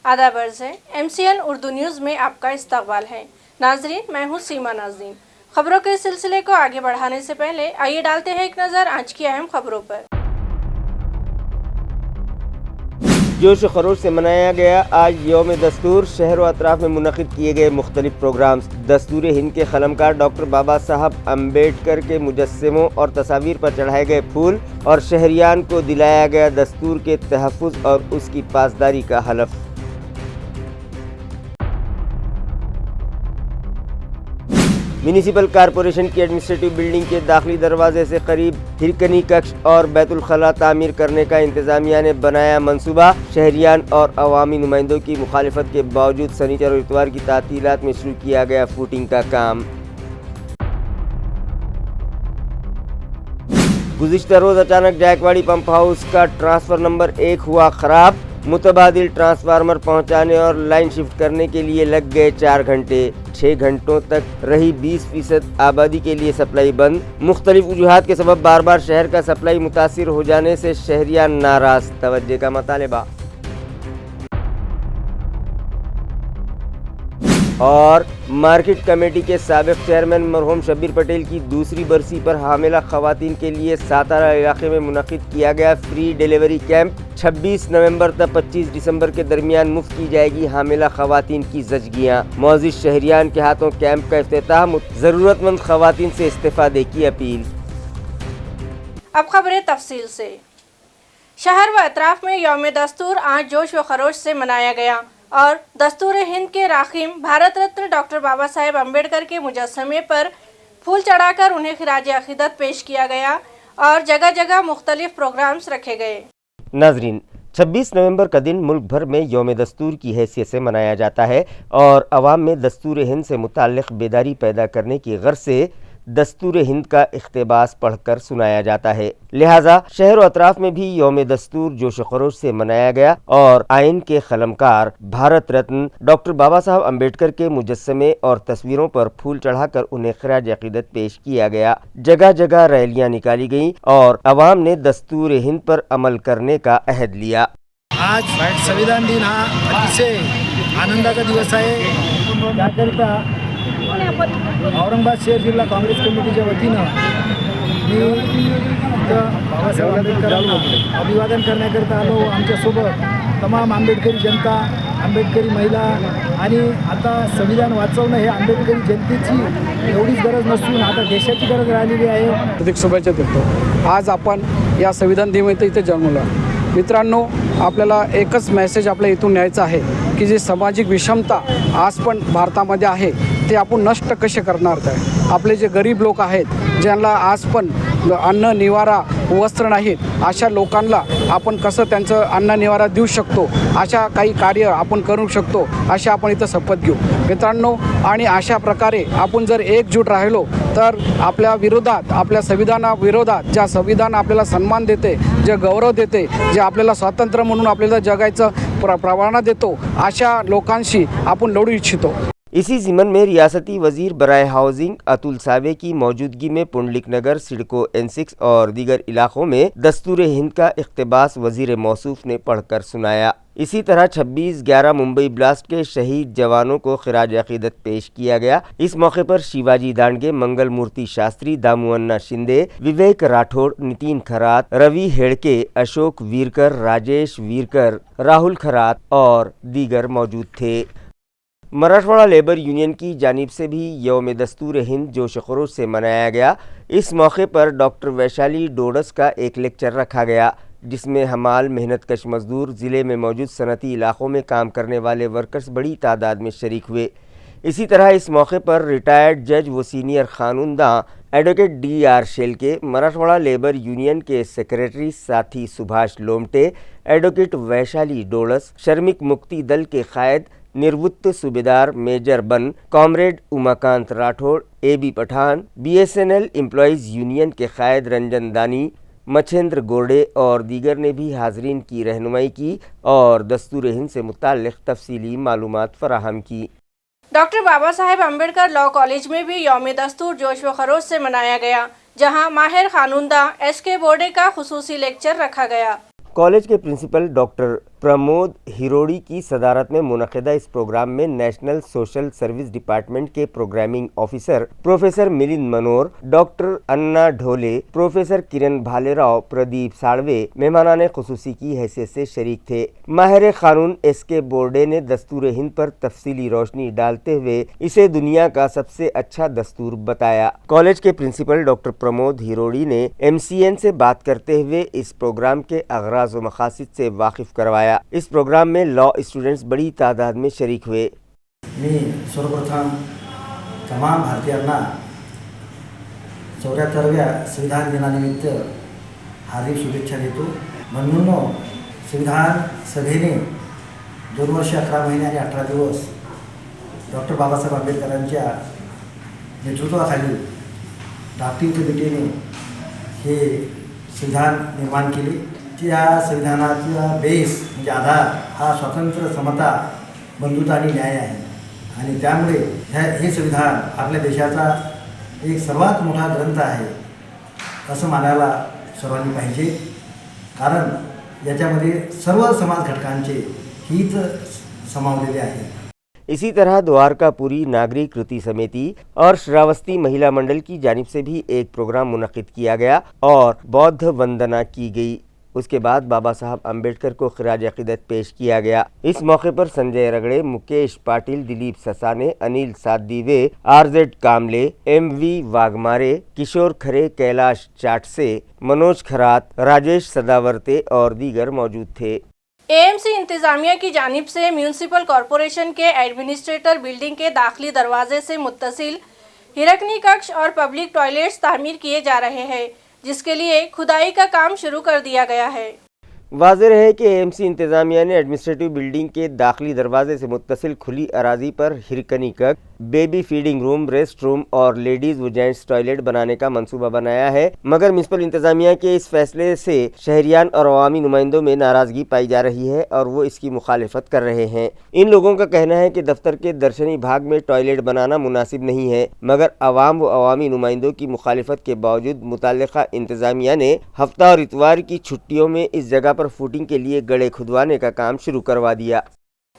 आदाब अर्ज़ है। MCN उर्दू न्यूज़ में आपका इस्तकबाल है। नाजरीन, मैं हूँ सीमा नाज़रीन। खबरों के सिलसिले को आगे बढ़ाने से पहले आइए डालते हैं एक नज़र आज की अहम खबरों पर। जोश खरोश से मनाया गया आज यौम दस्तूर। शहर व अतराफ में मुनक़िद किए गए मुख्तलिफ प्रोग्राम्स। दस्तूर हिंद के क़लमकार डॉक्टर बाबा साहब अम्बेडकर के मुजस्समों और तस्वीर पर चढ़ाए गए फूल और शहरियान को दिलाया गया दस्तूर के तहफ़्फ़ुज़ और उसकी पासदारी का हलफ। म्यूनिसिपल कॉरपोरेशन की एडमिनिस्ट्रेटिव बिल्डिंग के दाखिली दरवाजे से करीब हिरकनी कक्ष और बैतुल खला तामीर करने का इंतजामिया ने बनाया मंसूबा। शहरियान और अवामी नुमाइंदों की मुखालिफत के बावजूद शनिचर और इतवार की तातीलात में शुरू किया गया फूटिंग का काम। गुज़िश्ता रोज़ अचानक जायकवाड़ी पंप हाउस का ट्रांसफर नंबर 1 हुआ ख़राब। मुतबादिल ट्रांसफार्मर पहुंचाने और लाइन शिफ्ट करने के लिए लग गए 4 घंटे। 6 घंटों तक रही 20% आबादी के लिए सप्लाई बंद। मुख्तलिफ वजूहात के सबब बार बार शहर का सप्लाई मुतासिर हो जाने से शहरियान नाराज। तवज्जो का मुतालबा। और मार्केट कमेटी के साबिक चेयरमैन मरहूम शब्बीर पटेल की दूसरी बरसी पर हामिला खवातीन के लिए सातारा इलाके में मुनक़िद किया गया फ्री डिलीवरी कैंप। 26 नवंबर तक 25 दिसंबर के दरमियान मुफ्त की जाएगी हामिला खवातीन की ज़चगियाँ। मौजूद शहरियान के हाथों कैंप का इफ्तिताह। ज़रूरतमंद खवातीन से इस्तिफ़ादे की अपील। अब खबरें तफसील से। शहर व अतराफ में यौम दस्तूर आज जोश व खरोश से मनाया गया और दस्तूर हिंद के राखिम भारत रत्न डॉक्टर बाबा साहेब अम्बेडकर के मुजस्समे पर फूल चढ़ाकर उन्हें खिराज अक़ीदत पेश किया गया और जगह जगह मुख्तलिफ प्रोग्राम्स रखे गए। नाजरीन, 26 नवंबर का दिन मुल्क भर में यौम दस्तूर की हैसियत से मनाया जाता है और अवाम में दस्तूर हिंद से मुताल्लिक़ बेदारी पैदा करने की गर्ज से दस्तूर हिंद का इख्तिबास पढ़कर सुनाया जाता है। लिहाजा शहर व अतराफ में भी यौम दस्तूर जोश खरोश से मनाया गया और आइन के क़लमकार भारत रत्न डॉक्टर बाबा साहब अम्बेडकर के मुजस्समे और तस्वीरों पर फूल चढ़ाकर उन्हें खिराज अक़ीदत पेश किया गया। जगह जगह रैलियां निकाली गईं और अवाम ने दस्तूर हिंद पर अमल करने का अहद लिया। आज संविधान दिन हा अतिशय आनंदाचा दिवस आहे। त्याकरिता औरंगाबाद शहर जिल्हा काँग्रेस कमिटीच्या वतीनं मी बाबासाहेब आंबेडकरांना अभिवादन करण्याकरता आलो। आमच्यासोबत तमाम आंबेडकरी जनता, आंबेडकरी महिला आणि आता संविधान वाचवणं हे आंबेडकरी जनतेची एवढीच गरज नसून आता देशाची गरज राहिलेली आहे। हार्दिक शुभेच्छा देतो। आज आपण या संविधान दिनानिमित्त इथे जन्मलो। मित्रांनो, आपल्याला एकच मेसेज आपल्या इथून न्यायचा आहे की जी सामाजिक विषमता आज पण भारतामध्ये आहे ते आपण नष्ट कसे करणार आहे। आपले जे गरीब लोक आहेत, ज्यांना आज पण अन्न निवारा वस्त्र नाहीत, अशा लोकांना आपण कसं त्यांचं अन्न निवारा देऊ शकतो, अशा काही कार्य आपण करू शकतो, अशा आपण इथं शपथ घेऊ मित्रांनो। आणि अशा प्रकारे आपण जर एकजूट राहिलो तर आपल्या विरोधात, आपल्या संविधानाविरोधात, ज्या संविधान आपल्याला सन्मान देते, जे गौरव देते, जे आपल्याला स्वातंत्र्य म्हणून आपल्याला जगायचं प्रवाना देतो, अशा लोकांशी आपण लढू इच्छितो। इसी ज़िमन में रियासती वज़ीर बराए हाउसिंग अतुल सावे की मौजूदगी में पुंडलिक नगर, सिडको N6 और दीगर इलाक़ों में दस्तूर हिंद का इख्तिबास वज़ीर मौसूफ़ ने पढ़कर सुनाया। इसी तरह 26/11 मुंबई ब्लास्ट के शहीद जवानों को खिराज अक़ीदत पेश किया गया। इस मौके पर शिवाजी दांडगे, मंगल मूर्ति शास्त्री, दामुअन्ना शिंदे, विवेक राठौड़, नितिन खरात, रवि हेड़के, अशोक वीरकर, राजेश वीरकर, राहुल खरात और दीगर मौजूद थे। मराठवाड़ा लेबर यूनियन की जानिब से भी यौम दस्तूर हिंद जोश खरोश से मनाया गया। इस मौके पर डॉक्टर वैशाली डोडस का एक लेक्चर रखा गया, जिसमें हमाल, मेहनत कश मजदूर, ज़िले में मौजूद सनती इलाक़ों में काम करने वाले वर्कर्स बड़ी तादाद में शरीक हुए। इसी तरह इस मौके पर रिटायर्ड जज व सीनियर क़ानूनदां advocate DR Shelke, Marathwada labour union के सेक्रेटरी साथी सुभाष लोमटे, एडवोकेट वैशाली डोडस, श्रमिक मुक्ति दल के कायद निवृत्त सूबेदार मेजर बन, comrade Umakant Rathod, AB Pathan, BSNL employees union के कायद रंजन दानी, मछेंद्र गोरडे और दीगर ने भी हाज़रीन की रहनुमाई की और दस्तूर हिंद से मुताल्लिक़ तफसीली मालूमात फराहम की। Doctor Baba Saheb Ambedkar law college में भी यौम दस्तूर जोश व खरोश से मनाया गया, जहां माहिर कानूनदा SK बोर्डे का खुसूसी लेक्चर रखा गया। कॉलेज के प्रिंसिपल डॉक्टर प्रमोद हिरोड़ी की सदारत में मुनक़िदा इस प्रोग्राम में नेशनल सोशल सर्विस डिपार्टमेंट के programming officer professor Milind Manor, doctor Anna Dhole, professor Kiran Bhalerao, Pradeep Sadwe मेहमानाने खुसूसी की हैसियत से शरीक थे। माहिर कानून एसके बोर्डे ने दस्तूर हिंद पर तफसीली रोशनी डालते हुए इसे दुनिया का सबसे अच्छा दस्तूर बताया। कॉलेज के प्रिंसिपल डॉक्टर प्रमोद हिरोड़ी ने MCN से बात करते हुए इस प्रोग्राम के अगराज व मकासिद से वाकिफ करवाया। इस प्रोग्राम में लॉ स्टूडेंट्स बड़ी तादाद में शरीक हुए। मी सर्वप्रथम तमाम भारतीयांना 74व्या संविधान दिनानिमित्त हार्दिक शुभेच्छा देतो। म्हणून संविधान सभेने 2 वर्ष 11 महिने आणि 18 दिवस डॉक्टर बाबासाहेब आंबेडकरांच्या नेतृत्वाखाली ड्राफ्टिंग कमिटीने हे संविधान निर्माण केले। त्या संविधानाचा बेस म्हणजे आधार हा स्वातंत्र्य, समता, बंधुता आणि न्याय आहे आणि त्यामुळे हे संविधान आपल्या देशाचा एक सर्वात मोठा ग्रंथ आहे असं मानायला सर्वांनी पाहिजे, कारण याच्यामध्ये सर्व समाज घटकांचे हित समावलेले आहे। इसी तरह द्वारकापुरी नागरिक कृति समिति और श्रावस्ती महिला मंडल की जानिब से भी एक प्रोग्राम मुनक़िद किया गया और बौद्ध वंदना की गई। उसके बाद बाबा साहब अम्बेडकर को खिराज अक़ीदत पेश किया गया। इस मौके पर संजय रगड़े, मुकेश पाटिल, दिलीप ससाने, अनिल सादीवे, RZ कामले, MV वाघमारे, किशोर खरे, कैलाश चाटसे, मनोज खरात, राजेश सदावर्ते और दीगर मौजूद थे। AMC इंतजामिया की जानिब से म्यूनिसिपल कॉरपोरेशन के एडमिनिस्ट्रेटर बिल्डिंग के दाखिली दरवाजे से मुत्तसिल हिरकनी कक्ष और पब्लिक टॉयलेट्स तामीर किए जा रहे हैं, जिसके लिए खुदाई का काम शुरू कर दिया गया है। वाज़ेह है कि AMC इंतज़ामिया ने एडमिनिस्ट्रेटिव बिल्डिंग के दाखिली दरवाजे से मुत्तसिल खुली अराजी पर हिरकनी कक्ष, baby feeding room, rest room और लेडीज़ व जेंट्स टॉयलेट बनाने का मंसूबा बनाया है, मगर म्यूनिसिपल इंतज़ामिया के इस फैसले से शहरियान और अवामी नुमाइंदों में नाराज़गी पाई जा रही है और वो इसकी मुखालिफत कर रहे हैं। इन लोगों का कहना है कि दफ्तर के दर्शनी भाग में टॉयलेट बनाना मुनासिब नहीं है, मगर अवाम व अवामी नुमाइंदों की मुखालिफत के बावजूद मुताल्लिक़ा इंतज़ामिया ने हफ्ता और इतवार की छुट्टियों में इस जगह पर फूटिंग के लिए गड्ढे खुदवाने का काम शुरू करवा दिया।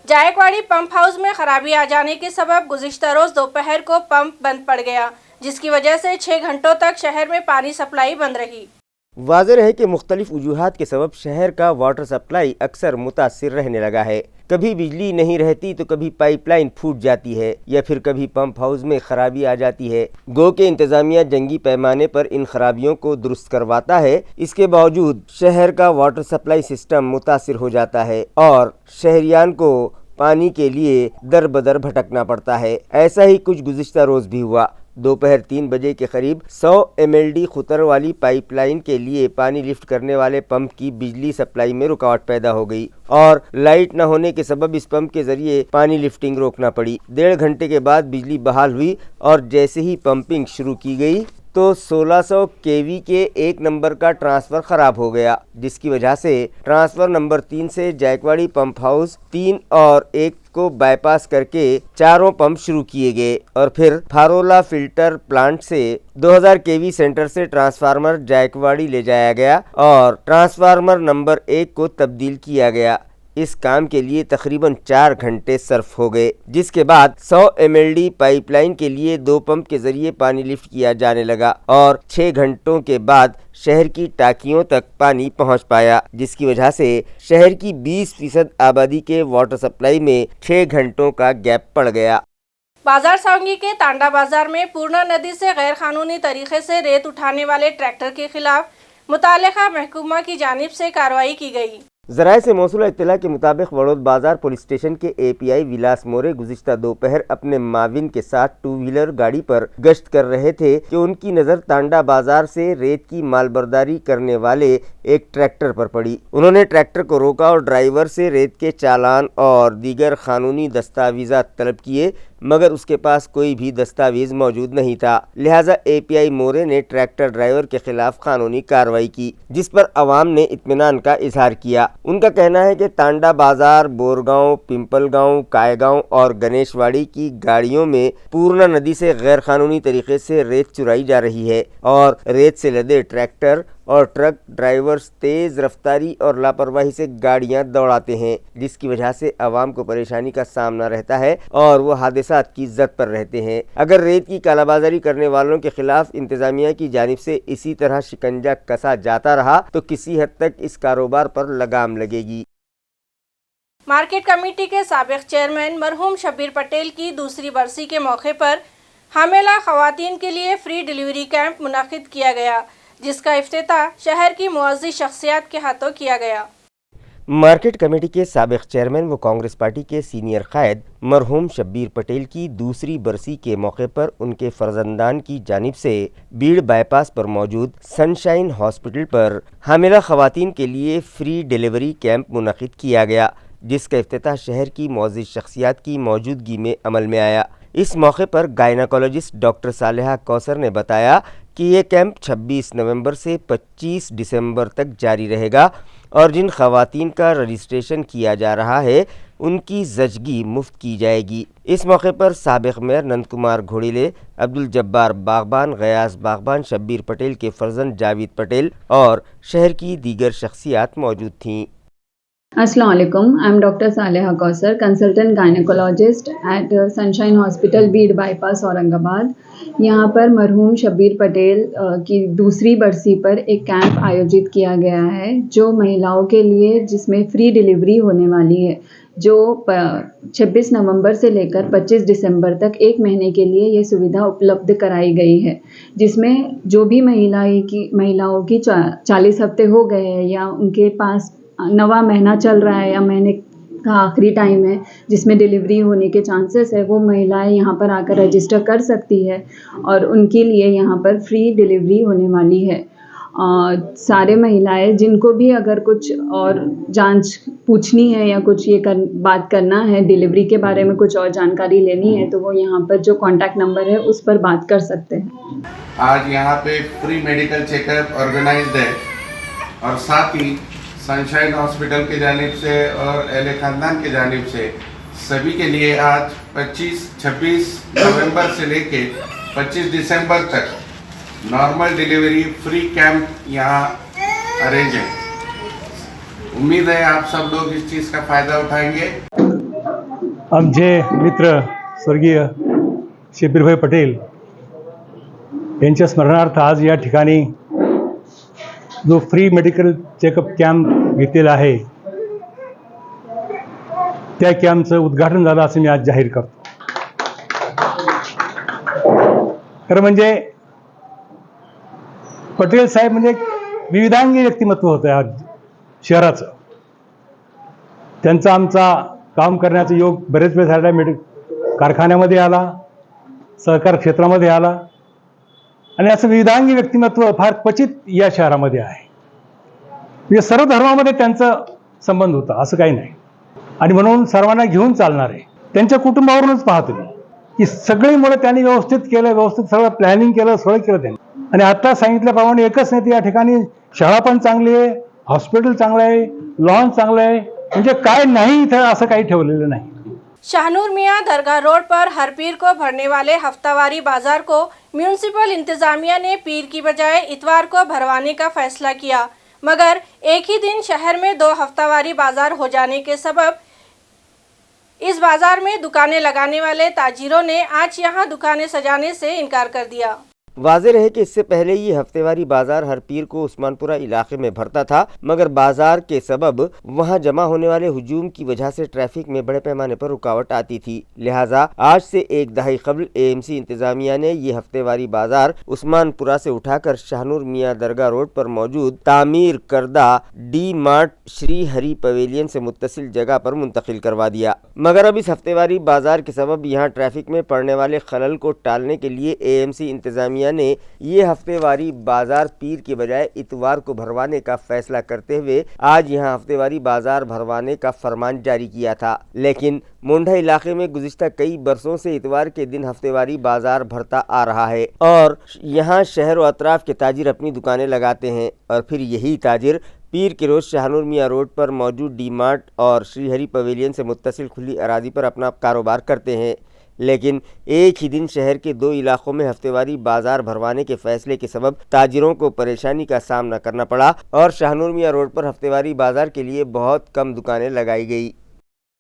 जायकवाड़ी पंप हाउस में खराबी आ जाने के सबब गुज़िश्ता रोज़ दोपहर को पंप बंद पड़ गया, जिसकी वजह से 6 घंटों तक शहर में पानी सप्लाई बंद रही। वाज़ेह है कि मुख्तलिफ वजूहात के सबब शहर का वाटर सप्लाई अक्सर मुतासिर रहने लगा है। कभी बिजली नहीं रहती तो कभी पाइपलाइन फूट जाती है या फिर कभी पंप हाउस में खराबी आ जाती है। गो के इंतज़ामिया जंगी पैमाने पर इन खराबियों को दुरुस्त करवाता है, इसके बावजूद शहर का वाटर सप्लाई सिस्टम मुतासिर हो जाता है और शहरियान को पानी के लिए दर बदर भटकना पड़ता है। ऐसा ही कुछ गुज़िश्ता रोज़ भी हुआ। दोपहर 3 बजे के करीब 100 MLD खुतर वाली पाइपलाइन के लिए पानी लिफ्ट करने वाले पंप की बिजली सप्लाई में रुकावट पैदा हो गई और लाइट न होने के सबब इस पंप के जरिए पानी लिफ्टिंग रोकना पड़ी। 1.5 घंटे के बाद बिजली बहाल हुई और जैसे ही पंपिंग शुरू की गई तो 1600 kV के 1 नंबर का ट्रांसफ़र ख़राब हो गया, जिसकी वजह से ट्रांसफ़र नंबर 3 से जायकवाड़ी पंप हाउस 3 और 1 को बाईपास करके चारों पंप शुरू किए गए और फिर फारोला फिल्टर प्लांट से 2000 kV सेंटर से ट्रांसफार्मर जायकवाड़ी ले जाया गया और ट्रांसफार्मर नंबर 1 को तब्दील किया गया। इस काम के लिए तकरीबन 4 घंटे सर्फ हो गए, जिसके बाद 100 MLD पाइपलाइन के लिए 2 पंप के जरिए पानी लिफ्ट किया जाने लगा और 6 घंटों के बाद शहर की टाकियों तक पानी पहुंच पाया, जिसकी वजह से शहर की 20% आबादी के वाटर सप्लाई में 6 घंटों का गैप पड़ गया। बाजार सांगी के तांडा बाजार में पूर्णा नदी से गैर कानूनी तरीके से रेत उठाने वाले ट्रैक्टर के खिलाफ मुताल्लिका महकमा की जानिब से कार्रवाई की गई। ज़राए से मौसूल इत्तला के मुताबिक वड़ौद बाजार पुलिस स्टेशन के API विलास मोरे गुज़िश्ता दोपहर अपने माविन के साथ 2 व्हीलर गाड़ी पर गश्त कर रहे थे कि उनकी नज़र तांडा बाजार से रेत की मालबरदारी करने वाले एक ट्रैक्टर पर पड़ी। उन्होंने ट्रैक्टर को रोका और ड्राइवर से रेत के चालान और दीगर कानूनी दस्तावेज़ात तलब किए, मगर उसके पास कोई भी दस्तावेज़ मौजूद नहीं था। लिहाजा API मोरे ने ट्रैक्टर ड्राइवर के खिलाफ कानूनी कार्रवाई की, जिस पर अवाम ने इत्मीनान का इजहार किया। उनका कहना है कि तांडा बाजार, बोरगांव, पिंपलगांव, कायगांव और गणेशवाड़ी की गाड़ियों में पूर्णा नदी से गैर कानूनी तरीके से रेत चुराई जा रही है और रेत से लदे ट्रैक्टर اور ٹرک ڈرائیورز تیز رفتاری اور لاپرواہی سے گاڑیاں دوڑاتے ہیں، جس کی وجہ سے عوام کو پریشانی کا سامنا رہتا ہے اور وہ حادثات کی زد پر رہتے ہیں۔ اگر ریت کی کالا بازاری کرنے والوں کے خلاف انتظامیہ کی جانب سے اسی طرح شکنجہ کسا جاتا رہا تو کسی حد تک اس کاروبار پر لگام لگے گی۔ مارکیٹ کمیٹی کے سابق چیئرمین مرحوم شبیر پٹیل کی دوسری برسی کے موقع پر حاملہ خواتین کے لیے فری ڈیلیوری کیمپ منعقد کیا گیا، جس کا افتتاح شہر کی معزز شخصیات کے ہاتھوں کیا گیا۔ مارکیٹ کمیٹی کے سابق چیئرمین و کانگریس پارٹی کے سینئر قائد مرحوم شبیر پٹیل کی دوسری برسی کے موقع پر ان کے فرزندان کی جانب سے بیڑ بائی پاس پر موجود سن شائن ہاسپٹل پر حاملہ خواتین کے لیے فری ڈیلیوری کیمپ منعقد کیا گیا، جس کا افتتاح شہر کی معزز شخصیات کی موجودگی میں عمل میں آیا۔ اس موقع پر گائناکولوجسٹ ڈاکٹر صالحہ کوثر نے بتایا کہ یہ کیمپ 26 نومبر سے 25 دسمبر تک جاری رہے گا اور جن خواتین کا رجسٹریشن کیا جا رہا ہے ان کی زچگی مفت کی جائے گی۔ اس موقع پر سابق میئر نند کمار گھوڑیلے، عبدالجبار باغبان، غیاث باغبان، شبیر پٹیل کے فرزند جاوید پٹیل اور شہر کی دیگر شخصیات موجود تھیں۔ السلام علیکم، I am doctor Saliha Kausar, consultant gynaecologist at Sunshine Hospital Beed bypass Aurangabad. یہاں پر مرحوم شبیر پٹیل کی دوسری برسی پر ایک کیمپ آیوجت کیا گیا ہے جو مہیلاؤں کے لیے، جس میں فری ڈیلیوری ہونے والی ہے، جو 26 نومبر سے لے کر 25 دسمبر تک ایک مہینے کے لیے یہ سویدھا اپلبدھ کرائی گئی ہے، جس میں جو بھی مہیلاؤں کی 40 ہفتے ہو گئے ہیں یا ان کے پاس نواں مہینہ چل رہا ہے یا مہینے کا آخری ٹائم ہے جس میں ڈیلیوری ہونے کے چانسز ہے، وہ مہیلائیں یہاں پر آ کر رجسٹر کر سکتی ہے اور ان کے لیے یہاں پر فری ڈیلیوری ہونے والی ہے۔ سارے مہیلائیں جن کو بھی اگر کچھ اور جانچ پوچھنی ہے یا کچھ بات کرنا ہے، ڈیلیوری کے بارے میں کچھ اور جانکاری لینی ہے، تو وہ یہاں پر جو کانٹیکٹ نمبر ہے اس پر بات کر سکتے ہیں۔ آج یہاں پہ free medical check up organised ہے اور ساتھ ہی سنشائن ہاسپٹل کی جانب سے اور اہل خاندان کی جانب سے سبھی کے لیے آج 26 نومبر سے لے کے 25 دسمبر تک نارمل ڈیلیوری فری کیمپ یہاں ارینج ہے۔ امید ہے आप सब लोग इस चीज का फायदा उठाएंगे। आमचे मित्र स्वर्गीय शबीरभाई पटेल यांच्या स्मरणार्थ आज या ठिकाणी जो फ्री मेडिकल चेकअप कॅम्प घेतलेला आहे त्या कॅम्पचं उद्घाटन झालं असं मी आज जाहीर करतो। खरं म्हणजे पटेल साहेब म्हणजे एक विविधांगी व्यक्तिमत्व होतं आज शहराचं। त्यांचा आमचा काम करण्याचा योग बरेच वेळ झाला, कारखान्यामध्ये आला, सहकार क्षेत्रामध्ये आला आणि असं विविधांगी व्यक्तिमत्व फार क्वचित या शहरामध्ये आहे। म्हणजे सर्व धर्मामध्ये त्यांचा संबंध होता असं काही नाही आणि म्हणून सर्वांना घेऊन चालणारे त्यांच्या कुटुंबावरूनच पाहतो मी की सगळी मुलं त्यांनी व्यवस्थित केलं, व्यवस्थित सगळं प्लॅनिंग केलं, सगळं केलं त्यांनी। आणि आता सांगितल्याप्रमाणे एकच नाही, या ठिकाणी शाळा पण चांगली आहे, हॉस्पिटल चांगलं आहे, लॉन चांगलं आहे, म्हणजे काय नाही इथं असं काही ठेवलेलं नाही। शाहनूर मियां दरगाह रोड पर हर पीर को भरने वाले हफ्तावारी बाजार को म्यूनिसिपल इंतजामिया ने पीर की बजाय इतवार को भरवाने का फैसला किया, मगर एक ही दिन शहर में 2 हफ्तावारी बाजार हो जाने के सबब इस बाजार में दुकानें लगाने वाले ताजिरों ने आज यहां दुकानें सजाने से इनकार कर दिया। वाज़ेह रहे कि इससे पहले ये हफ्तेवारी बाजार हर पीर को उस्मानपुरा इलाके में भरता था, मगर बाजार के सबब वहां जमा होने वाले हुजूम की वजह से ट्रैफिक में बड़े पैमाने पर रुकावट आती थी। लिहाजा आज से एक दहाई कबल एएमसी इंतजामिया ने ये हफ्तेवारी बाजार उस्मानपुरा से उठाकर शाहनूर मियां दरगाह रोड पर मौजूद तामीर करदा D mart Shri Hari pavilion से मुत्तसिल जगह पर मुंतकिल करवा दिया। मगर अब इस हफ्तेवारी बाजार के सबब यहाँ ट्रैफिक में पड़ने वाले खलल को टालने के लिए एएमसी इंतजामिया ने ये हफ्तेवारी बाजार पीर के बजाय इतवार को भरवाने का फैसला करते हुए आज यहाँ हफ्तेवारी बाजार भरवाने का फरमान जारी किया था। लेकिन मोंढा इलाके में गुज़िश्ता कई बरसों से इतवार के दिन हफ्तेवारी बाजार भरता आ रहा है और यहाँ शहर व अतराफ के ताजिर अपनी दुकानें लगाते हैं और फिर यही ताजिर पीर के रोज़ शाहनूर मियां रोड पर मौजूद डी मार्ट और श्रीहरि पवेलियन से मुत्तसिल खुली अराजी पर अपना कारोबार करते हैं। لیکن ایک ہی دن شہر کے 2 علاقوں میں ہفتے واری بازار بھروانے کے فیصلے کے سبب تاجروں کو پریشانی کا سامنا کرنا پڑا اور شاہنور میاں روڈ پر ہفتے واری بازار کے لیے بہت کم دکانیں لگائی گئی۔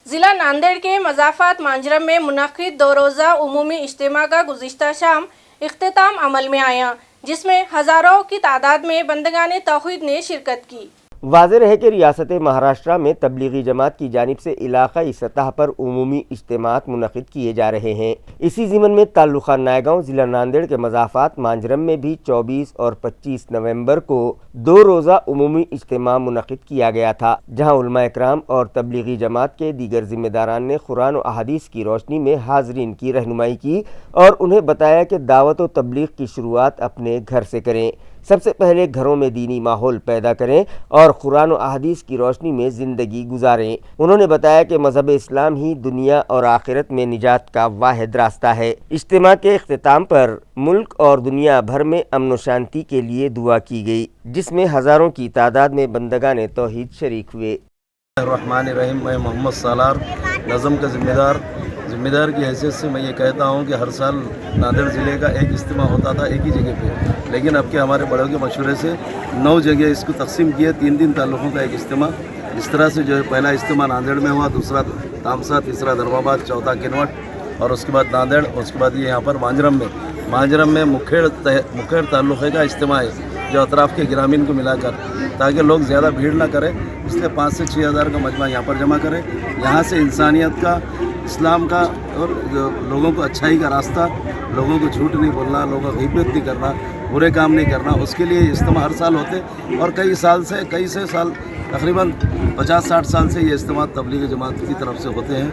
ضلع ناندیڑ کے مضافات مانجرم میں منعقد 2 روزہ عمومی اجتماع کا گزشتہ شام اختتام عمل میں آیا، جس میں ہزاروں کی تعداد میں بندگان توحید نے شرکت کی۔ واضح رہے کہ ریاست مہاراشٹرا میں تبلیغی جماعت کی جانب سے علاقائی سطح پر عمومی اجتماعات منعقد کیے جا رہے ہیں۔ اسی ضمن میں تعلقہ نائگاؤں ضلع ناندیڑ کے مضافات مانجرم میں بھی 24 اور 25 نومبر کو 2 روزہ عمومی اجتماع منعقد کیا گیا تھا، جہاں علماء کرام اور تبلیغی جماعت کے دیگر ذمہ داران نے قرآن و احادیث کی روشنی میں حاضرین کی رہنمائی کی اور انہیں بتایا کہ دعوت و تبلیغ کی شروعات اپنے گھر سے کریں۔ سب سے پہلے گھروں میں دینی ماحول پیدا کریں اور قرآن و احادیث کی روشنی میں زندگی گزاریں۔ انہوں نے بتایا کہ مذہب اسلام ہی دنیا اور آخرت میں نجات کا واحد راستہ ہے۔ اجتماع کے اختتام پر ملک اور دنیا بھر میں امن و شانتی کے لیے دعا کی گئی، جس میں ہزاروں کی تعداد میں بندگان توحید شریک ہوئے۔ الرحمن الرحیم، میں محمد سالار نظم کا ذمہ دار کی حیثیت سے میں یہ کہتا ہوں کہ ہر سال ناندیڑ ضلع کا ایک اجتماع ہوتا تھا ایک ہی جگہ پہ، لیکن اب کے ہمارے بڑوں کے مشورے سے 9 جگہ اس کو تقسیم کیے، 3 دن تعلقوں کا ایک اجتماع۔ اس طرح سے جو ہے پہلا اجتماع ناندیڑ میں ہوا، دوسرا تامسا، تیسرا دھرماباد، چوتھا کنوٹ اور اس کے بعد ناندیڑ، اس کے بعد یہ یہاں پر مانجرم میں مکھیڑ تعلقے کا اجتماع ہے، جو اطراف کے گرامین کو ملا کر، تاکہ لوگ زیادہ بھیڑ نہ کریں، اس لیے 5 سے 6 ہزار کا مجمع یہاں پر جمع کریں۔ یہاں سے انسانیت کا، اسلام کا اور لوگوں کو اچھائی کا راستہ، لوگوں کو جھوٹ نہیں بولنا، لوگوں کو غیبت نہیں کرنا، برے کام نہیں کرنا، اس کے لیے اجتماع ہر سال ہوتے اور کئی سال تقریباً 50-60 سال سے یہ اجتماع تبلیغی جماعت کی طرف سے ہوتے ہیں۔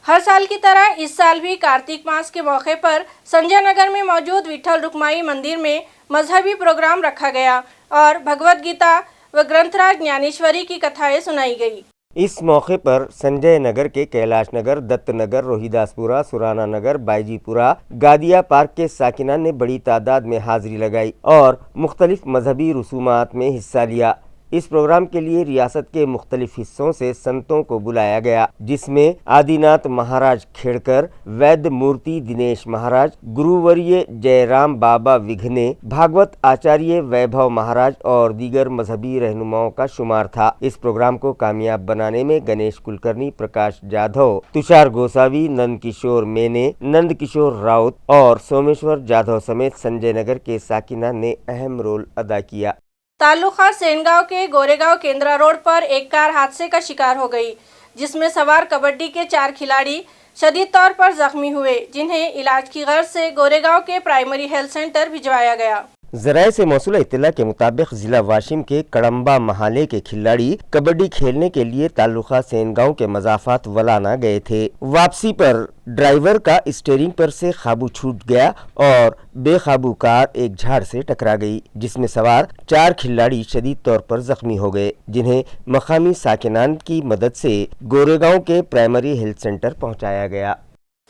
ہر سال کی طرح اس سال بھی کارتک ماس کے موقع پر سنجے نگر میں موجود وٹھل رکمائی مندر میں مذہبی پروگرام رکھا گیا اور بھگوت گیتا و گرنتھ راج جنانیشوری کی کتھائیں سنائی گئی۔ اس موقع پر سنجے نگر کے کیلاش نگر، دت نگر، روہیداس پورہ، سرانا نگر، بائی جی پورہ، گادیا پارک کے ساکنان نے بڑی تعداد میں حاضری لگائی اور مختلف مذہبی رسومات میں حصہ لیا۔ اس پروگرام کے لیے ریاست کے مختلف حصوں سے سنتوں کو بلایا گیا، جس میں آدی ناتھ مہاراج کھیڑکر، وید مورتی دنیش مہاراج، گرووریہ جے رام بابا وگھنے، بھاگوت آچاریہ ویبھو مہاراج اور دیگر مذہبی رہنماؤں کا شمار تھا۔ اس پروگرام کو کامیاب بنانے میں گنیش کلکرنی، پرکاش جادھو، تشار گوساوی، نند کشور مینے، نند کشور راؤت اور سومیشور جادھو سمیت سنجے نگر کے ساکنان نے اہم رول ادا کیا۔ تعلقہ سینگاؤں کے گورے گاؤں کیندرا روڈ پر ایک کار حادثے کا شکار ہو گئی، جس میں سوار کبڈی کے 4 کھلاڑی شدید طور پر زخمی ہوئے، جنہیں علاج کی غرض سے گورے گاؤں کے پرائمری ہیلتھ سینٹر بھجوایا گیا۔ ذرائع سے موصول اطلاع کے مطابق ضلع واشم کے کڑمبا محلے کے کھلاڑی کبڈی کھیلنے کے لیے تعلقہ سینگاؤں کے مضافات ولانا گئے تھے۔ واپسی پر ڈرائیور کا اسٹیئرنگ پر سے قابو چھوٹ گیا اور بے قابو کار ایک جھاڑ سے ٹکرا گئی، جس میں سوار 4 کھلاڑی شدید طور پر زخمی ہو گئے، جنہیں مقامی ساکنان کی مدد سے گورے گاؤں کے پرائمری ہیلتھ سینٹر پہنچایا گیا۔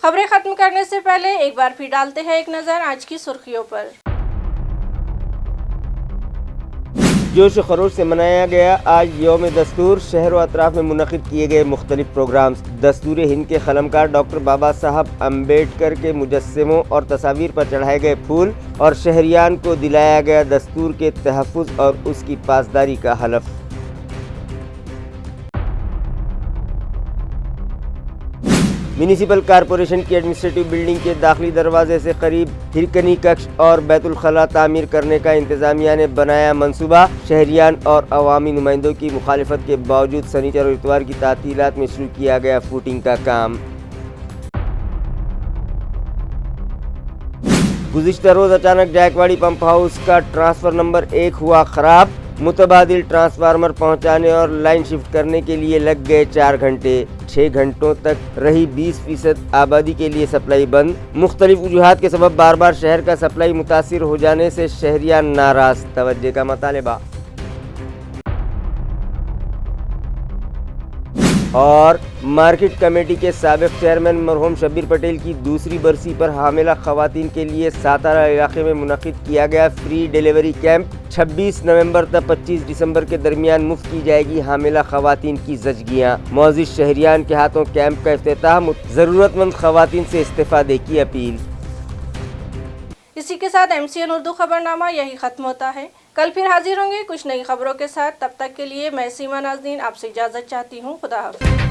خبریں ختم کرنے سے پہلے ایک بار پھر ڈالتے ہیں ایک نظر آج کی سرخیوں پر۔ جوش و خروش سے منایا گیا آج یوم دستور۔ شہر و اطراف میں منعقد کیے گئے مختلف پروگرامز۔ دستور ہند کے قلمکار ڈاکٹر بابا صاحب امبیڈکر کے مجسموں اور تصاویر پر چڑھائے گئے پھول اور شہریان کو دلایا گیا دستور کے تحفظ اور اس کی پاسداری کا حلف۔ میونسپل کارپوریشن کی ایڈمنسٹریٹو بلڈنگ کے داخلی دروازے سے قریب ہرکنی ککش اور بیت الخلاء تعمیر کرنے کا انتظامیہ نے بنایا منصوبہ۔ شہریان اور عوامی نمائندوں کی مخالفت کے باوجود سنیچر اور اتوار کی تعطیلات میں شروع کیا گیا فوٹنگ کا کام۔ گزشتہ روز اچانک جائکواڑی پمپ ہاؤس کا ٹرانسفر نمبر 1 ہوا خراب۔ متبادل ٹرانسفارمر پہنچانے اور لائن شفٹ کرنے کے لیے لگ گئے 4 گھنٹے۔ 6 گھنٹوں تک رہی 20% آبادی کے لیے سپلائی بند۔ مختلف وجوہات کے سبب بار بار شہر کا سپلائی متاثر ہو جانے سے شہریان ناراض۔ توجہ کا مطالبہ۔ اور مارکیٹ کمیٹی کے سابق چیئرمین مرحوم شبیر پٹیل کی دوسری برسی پر حاملہ خواتین کے لیے ساتارہ علاقے میں منعقد کیا گیا فری ڈیلیوری کیمپ 26 نومبر تا 25 دسمبر کے درمیان مفت کی جائے گی حاملہ خواتین کی زچگیاں. معزز شہریان کے ہاتھوں کیمپ کا افتتاح, ضرورت مند خواتین سے استفادے کی اپیل. اسی کے ساتھ MCN اردو خبرنامہ یہی ختم ہوتا ہے. کل پھر حاضر ہوں گے کچھ نئی خبروں کے ساتھ. تب تک کے لیے میں سیما ناظرین آپ سے اجازت چاہتی ہوں. خدا حافظ.